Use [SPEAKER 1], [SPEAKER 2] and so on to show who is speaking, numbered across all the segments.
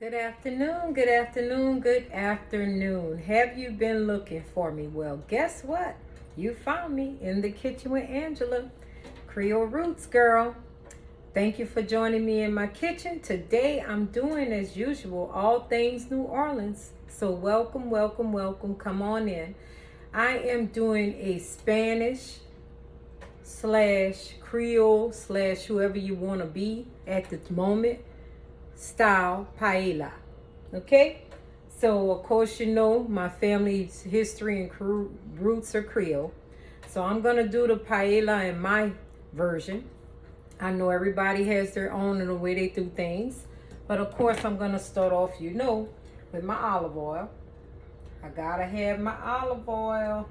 [SPEAKER 1] Good afternoon, good afternoon, good afternoon. Have you been looking for me? Well, guess what? You found me in the kitchen with Angela, Creole Roots girl. Thank you for joining me in my kitchen. Today I'm doing as usual, all things New Orleans. So welcome, welcome, welcome. Come on in. I am doing a Spanish slash Creole slash whoever you want to be at the moment style paella. Okay, so of course you know my family's history and roots are Creole, so I'm gonna do the paella in my version. I know everybody has their own and the way they do things, but of course I'm gonna start off, with my olive oil. I gotta have my olive oil.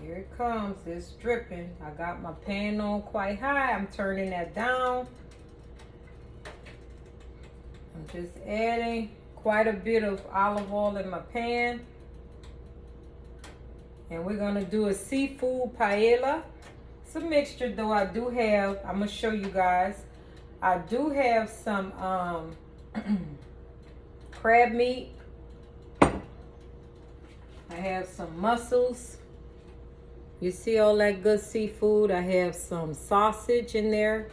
[SPEAKER 1] Here it comes. It's dripping. I got my pan on quite high. I'm turning that down. I'm just adding quite a bit of olive oil in my pan. And we're going to do a seafood paella. It's a mixture though. I'm going to show you guys. I do have some crab meat. I have some mussels. You see all that good seafood. I have some sausage in there,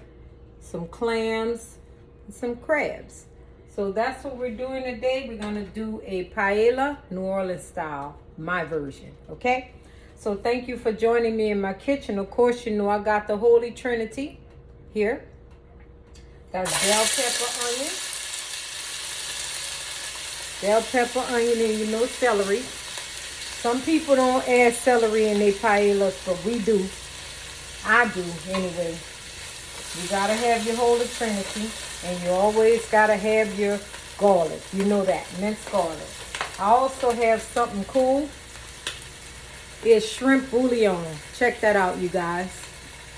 [SPEAKER 1] some clams, and some crabs. So that's what we're doing today. We're going to do a paella, New Orleans style, my version, okay? So thank you for joining me in my kitchen. Of course, you know I got the Holy Trinity here. Got bell pepper, onion, and you know celery. Some people don't add celery in their paellas, but we do. I do anyway. You got to have your Holy Trinity. And you always got to have your garlic. You know that, minced garlic. I also have something cool. It's shrimp bouillon. Check that out, you guys.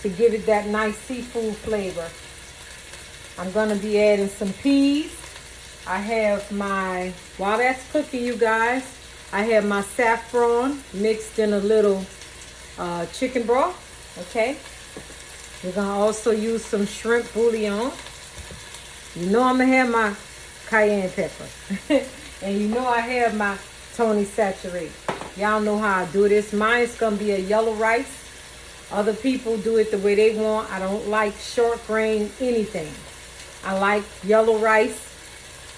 [SPEAKER 1] To give it that nice seafood flavor. I'm going to be adding some peas. I have while that's cooking, you guys, I have my saffron mixed in a little chicken broth. Okay. We're going to also use some shrimp bouillon. You know I'm going to have my cayenne pepper. And you know I have my Tony saturated. Y'all know how I do this. Mine's going to be a yellow rice. Other people do it the way they want. I don't like short grain anything. I like yellow rice.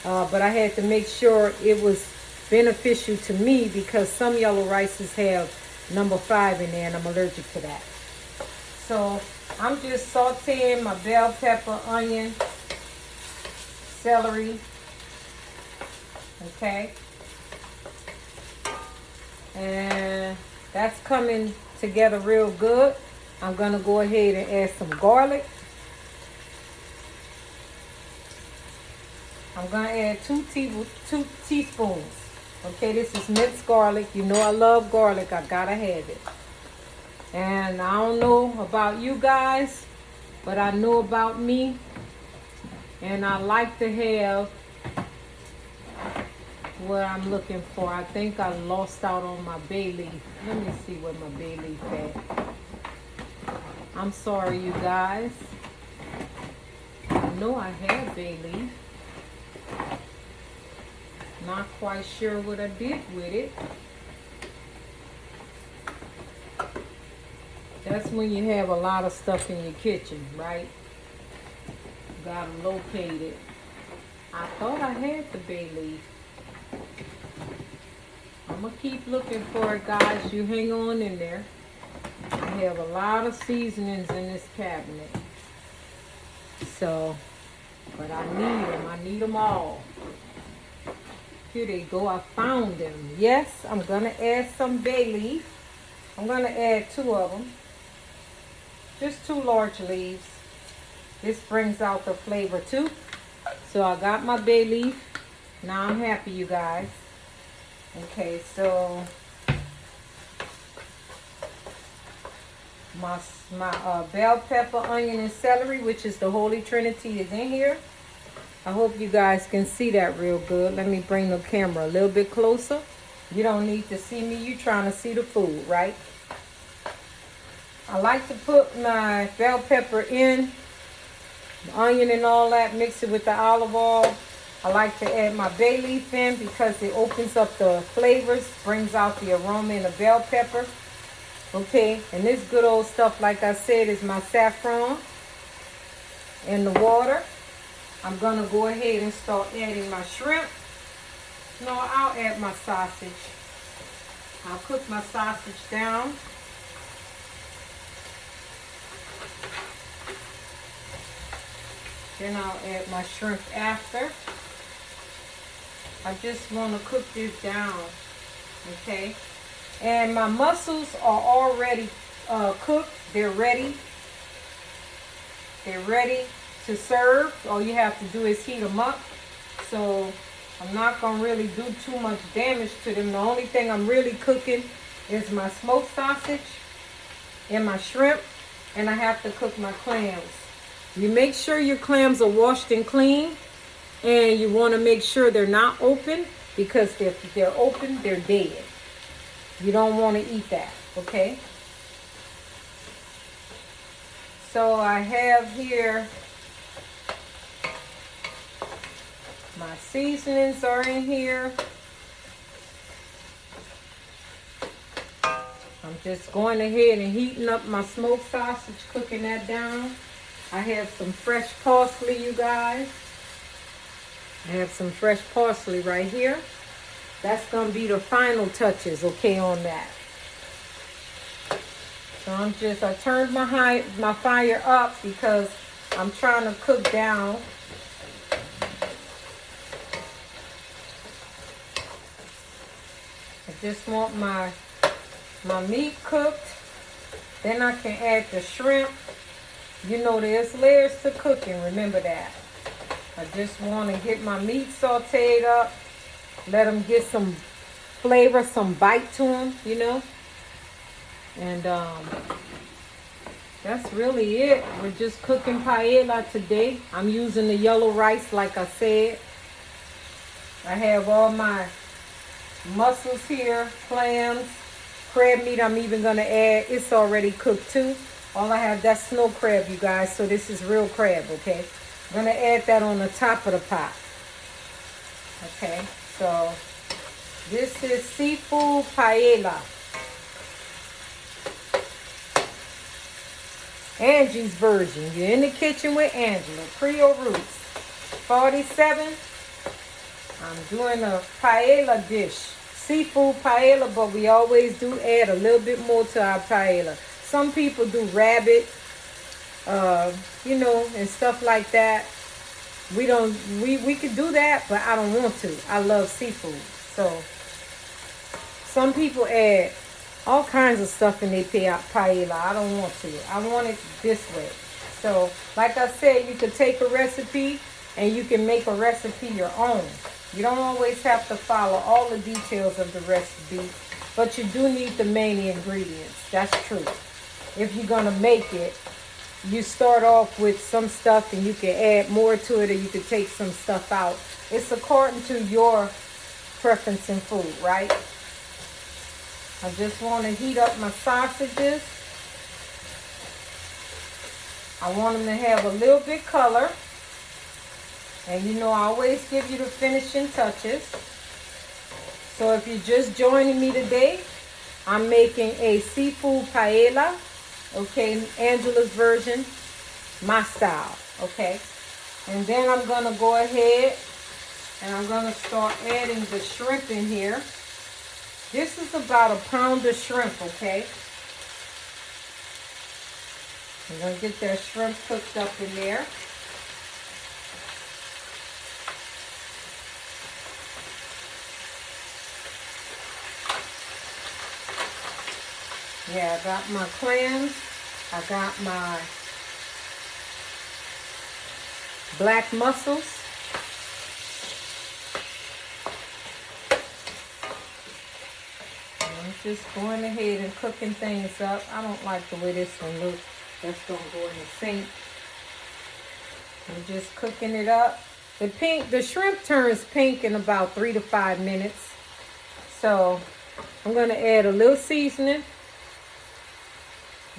[SPEAKER 1] But I had to make sure it was beneficial to me because some yellow rices have number 5 in there and I'm allergic to that. So I'm just sauteing my bell pepper, onion, celery, okay, and that's coming together real good. I'm gonna go ahead and add some garlic. I'm gonna add two teaspoons. Okay, this is minced garlic. You know I love garlic. I gotta have it. And I don't know about you guys, but I know about me. And I like to have what I'm looking for. I think I lost out on my bay leaf. Let me see where my bay leaf at. I'm sorry, you guys. I know I have bay leaf. Not quite sure what I did with it. That's when you have a lot of stuff in your kitchen, right? Gotta locate it. I thought I had the bay leaf. I'm gonna keep looking for it, guys. You hang on in there. I have a lot of seasonings in this cabinet. So, but I need them. I need them all. Here they go. I found them. Yes, I'm gonna add some bay leaf. I'm gonna add 2 of them. Just 2 large leaves. This brings out the flavor too. So I got my bay leaf. Now I'm happy, you guys. Okay, so my bell pepper, onion, and celery, which is the Holy Trinity, is in here. I hope you guys can see that real good. Let me bring the camera a little bit closer. You don't need to see me. You're trying to see the food, right? I like to put my bell pepper in, the onion and all that, mix it with the olive oil. I like to add my bay leaf in because it opens up the flavors, brings out the aroma in the bell pepper. Okay, and this good old stuff, like I said, is my saffron in the water. I'm going to go ahead and start adding my shrimp. No, I'll add my sausage. I'll cook my sausage down. Then I'll add my shrimp after. I just want to cook this down, okay? And my mussels are already cooked. They're ready. They're ready to serve. All you have to do is heat them up. So I'm not going to really do too much damage to them. The only thing I'm really cooking is my smoked sausage and my shrimp. And I have to cook my clams. You make sure your clams are washed and clean. And you want to make sure they're not open, because if they're open, they're dead. You don't want to eat that, okay? So I have here my seasonings are in here. I'm just going ahead and heating up my smoked sausage, cooking that down. I have some fresh parsley, you guys. I have some fresh parsley right here. That's going to be the final touches, okay, on that. So I turned my fire up because I'm trying to cook down. I just want my meat cooked. Then I can add the shrimp. You know, there's layers to cooking, remember that. I just want to get my meat sauteed up. Let them get some flavor, some bite to them, you know. And that's really it. We're just cooking paella today. I'm using the yellow rice, like I said. I have all my mussels here, clams, crab meat I'm even going to add. It's already cooked too. All I have, that's snow crab, you guys. So this is real crab, okay? I'm going to add that on the top of the pot. Okay, so this is seafood paella. Angie's version. You're in the kitchen with Angela. Creole Roots. 47. I'm doing a paella dish. Seafood paella, but we always do add a little bit more to our paella. Some people do rabbit, you know, and stuff like that. We could do that, but I don't want to. I love seafood. So some people add all kinds of stuff in their paella. I don't want to. I want it this way. So like I said, you could take a recipe and you can make a recipe your own. You don't always have to follow all the details of the recipe, but you do need the main ingredients. That's true. If you're going to make it, you start off with some stuff and you can add more to it, or you can take some stuff out. It's according to your preference in food, right? I just want to heat up my sausages. I want them to have a little bit color. And you know, I always give you the finishing touches. So if you're just joining me today, I'm making a seafood paella. Okay, Angela's version, my style. Okay, and then I'm going to go ahead and I'm going to start adding the shrimp in here. This is about a pound of shrimp, okay? I'm going to get that shrimp cooked up in there. Yeah, I got my clams. I got my black mussels. And I'm just going ahead and cooking things up. I don't like the way this one looks. That's going to go in the sink. I'm just cooking it up. The shrimp turns pink in about 3 to 5 minutes. So I'm going to add a little seasoning.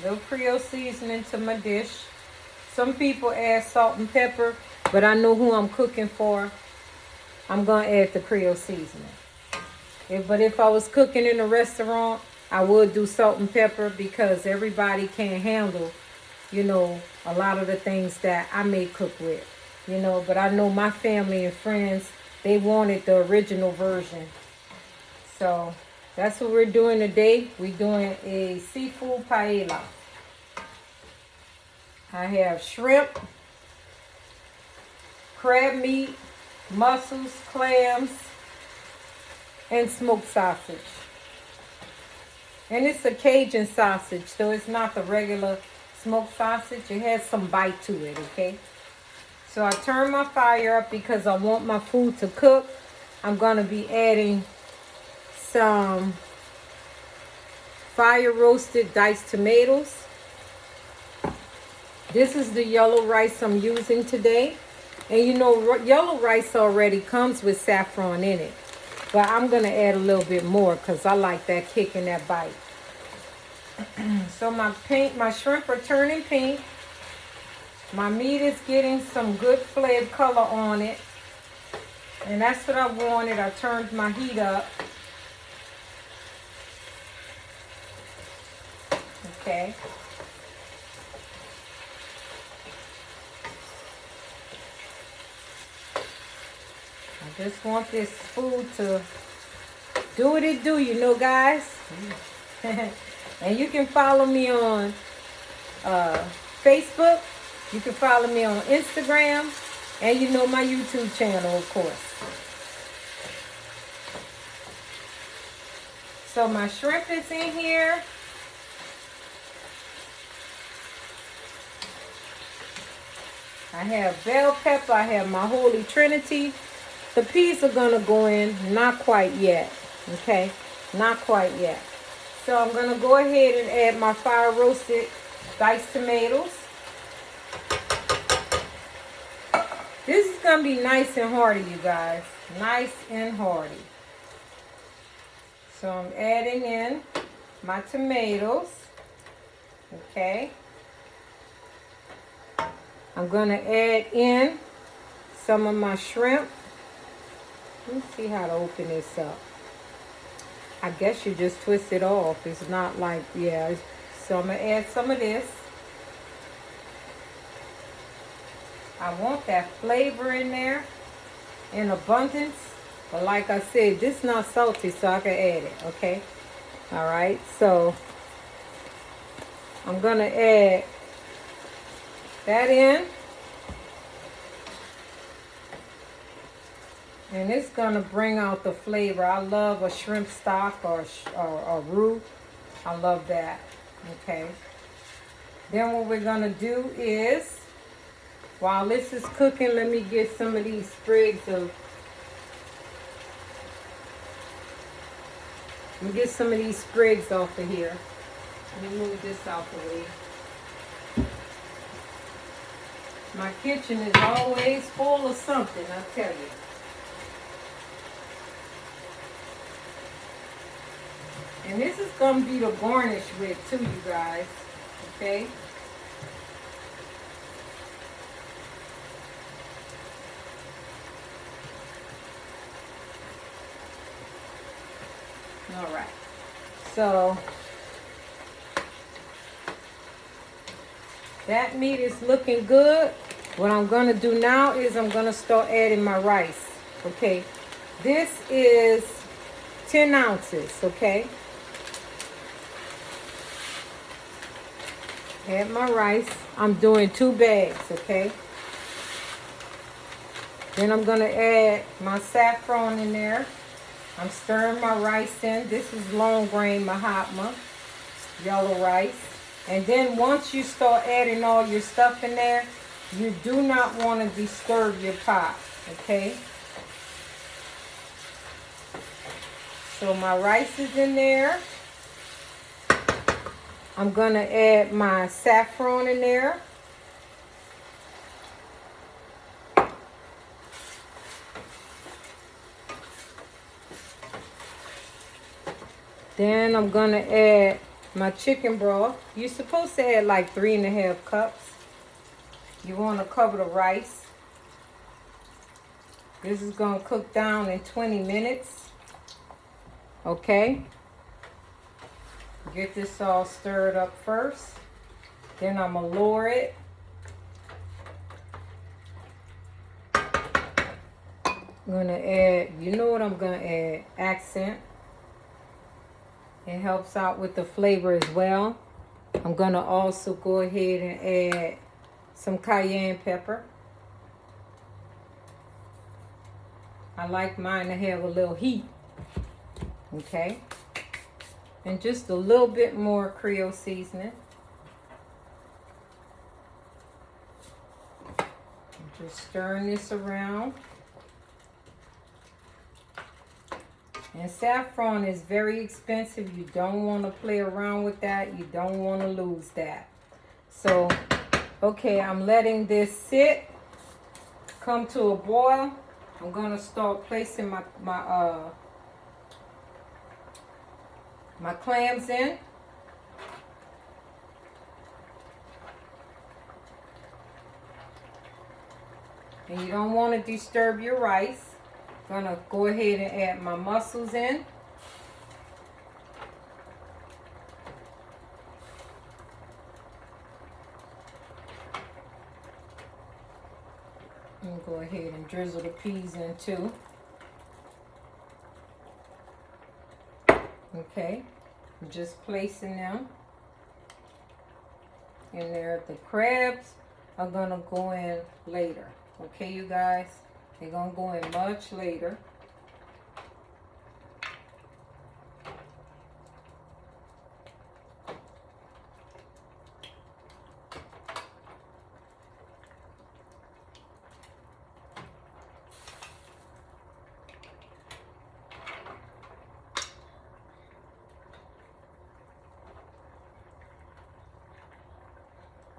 [SPEAKER 1] Little Creole seasoning to my dish. Some people add salt and pepper, but I know who I'm cooking for. I'm going to add the Creole seasoning. But if I was cooking in a restaurant, I would do salt and pepper because everybody can't handle, you know, a lot of the things that I may cook with, you know. But I know my family and friends, they wanted the original version. So that's what we're doing today. We're doing a seafood paella. I have shrimp, crab meat, mussels, clams, and smoked sausage. And it's a Cajun sausage, so it's not the regular smoked sausage. It has some bite to it, okay? So I turn my fire up because I want my food to cook. I'm going to be adding some fire roasted diced tomatoes. This is the yellow rice I'm using today. And you know, yellow rice already comes with saffron in it. But I'm going to add a little bit more because I like that kick and that bite. So my shrimp are turning pink. My meat is getting some good flavored color on it. And that's what I wanted. I turned my heat up. Okay. I just want this food to do what it do, you know, guys. And you can follow me on Facebook. You can follow me on Instagram. And you know my YouTube channel, of course. So my shrimp is in here. I have bell pepper. I have my Holy Trinity. The peas are going to go in. Not quite yet. Okay? Not quite yet. So I'm going to go ahead and add my fire roasted diced tomatoes. This is going to be nice and hearty, you guys. Nice and hearty. So I'm adding in my tomatoes. Okay. I'm going to add in some of my shrimp. Let me see how to open this up. I guess you just twist it off. It's not like, yeah. So I'm going to add some of this. I want that flavor in there in abundance. But like I said, this is not salty, so I can add it, okay? All right, so I'm going to add that in. And it's going to bring out the flavor. I love a shrimp stock or roux. I love that. Okay. Then what we're going to do is, while this is cooking, let me get some of these sprigs of, let me get some of these sprigs off of here. Let me move this out the way. My kitchen is always full of something, I tell you. And this is going to be the garnish with too, you guys. Okay? All right. So, that meat is looking good. What I'm going to do now is I'm going to start adding my rice. Okay? This is 10 ounces, okay? Add my rice. I'm doing 2 bags, okay? Then I'm going to add my saffron in there. I'm stirring my rice in. This is long grain Mahatma, yellow rice. And then once you start adding all your stuff in there, you do not want to disturb your pot, okay? So my rice is in there. I'm going to add my saffron in there. Then I'm going to add my chicken broth. You're supposed to add like 3.5 cups. You want to cover the rice. This is gonna cook down in 20 minutes. Okay. Get this all stirred up first. Then I'm gonna lower it. I'm gonna add, you know what I'm gonna add? Accent. It helps out with the flavor as well. I'm gonna also go ahead and add some cayenne pepper. I like mine to have a little heat. Okay. And just a little bit more Creole seasoning. Just stirring this around. And saffron is very expensive. You don't want to play around with that. You don't want to lose that. So, okay, I'm letting this sit, come to a boil. I'm going to start placing my clams in. And you don't want to disturb your rice. I'm going to go ahead and add my mussels in. And go ahead and drizzle the peas in too. Okay, I'm just placing them in there. The crabs are going to go in later. Okay, you guys? They're going to go in much later.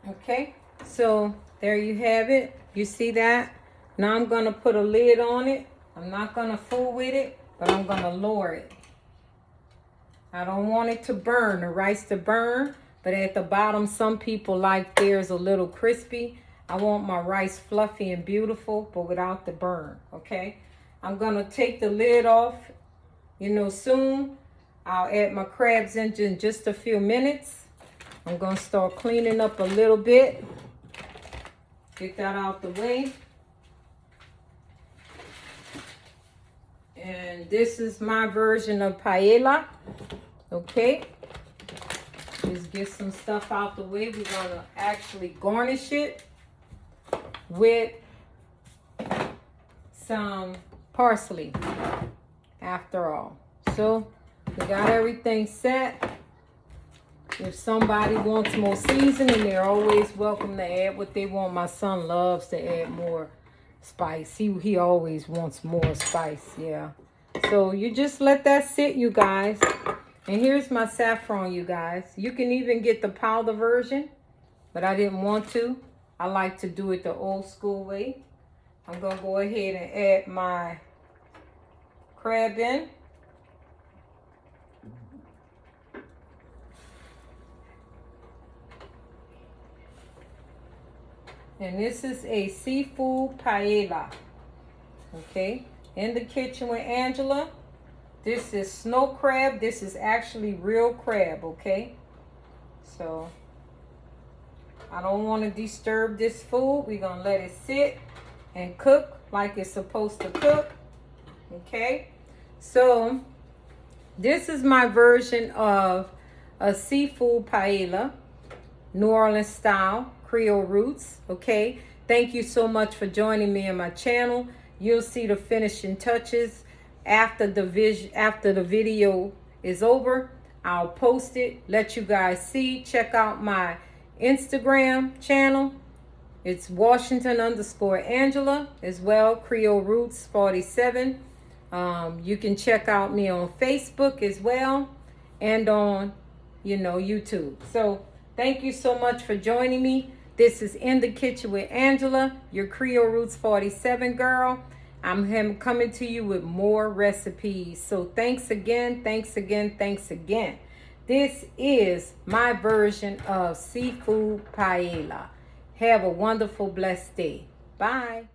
[SPEAKER 1] Okay, so there you have it. You see that? Now I'm going to put a lid on it. I'm not going to fool with it, but I'm going to lower it. I don't want it to burn, the rice to burn, but at the bottom, some people like theirs a little crispy. I want my rice fluffy and beautiful, but without the burn, okay? I'm going to take the lid off, soon. I'll add my crabs in just a few minutes. I'm going to start cleaning up a little bit. Get that out the way. And this is my version of paella. Okay. Just get some stuff out the way. We're going to actually garnish it with some parsley after all. So we got everything set. If somebody wants more seasoning, they're always welcome to add what they want. My son loves to add more spice. He always wants more spice, yeah. So you just let that sit, you guys. And here's my saffron, you guys. You can even get the powder version, but I didn't want to. I like to do it the old school way. I'm going to go ahead and add my crab in. And this is a seafood paella. Okay. In the kitchen with Angela. This is snow crab. This is actually real crab. Okay. So I don't want to disturb this food. We're going to let it sit and cook like it's supposed to cook. Okay. So this is my version of a seafood paella. New Orleans style. Creole roots. Okay, thank you so much for joining me on my channel. You'll see the finishing touches after the video is over. I'll post it, let you guys see. Check out my Instagram channel. It's Washington_Angela as well, Creole Roots 47. You can check out me on Facebook as well and on YouTube. So thank you so much for joining me. This is In the Kitchen with Angela, your Creole Roots 47 girl. I'm coming to you with more recipes. So thanks again, thanks again, thanks again. This is my version of seafood paella. Have a wonderful, blessed day. Bye.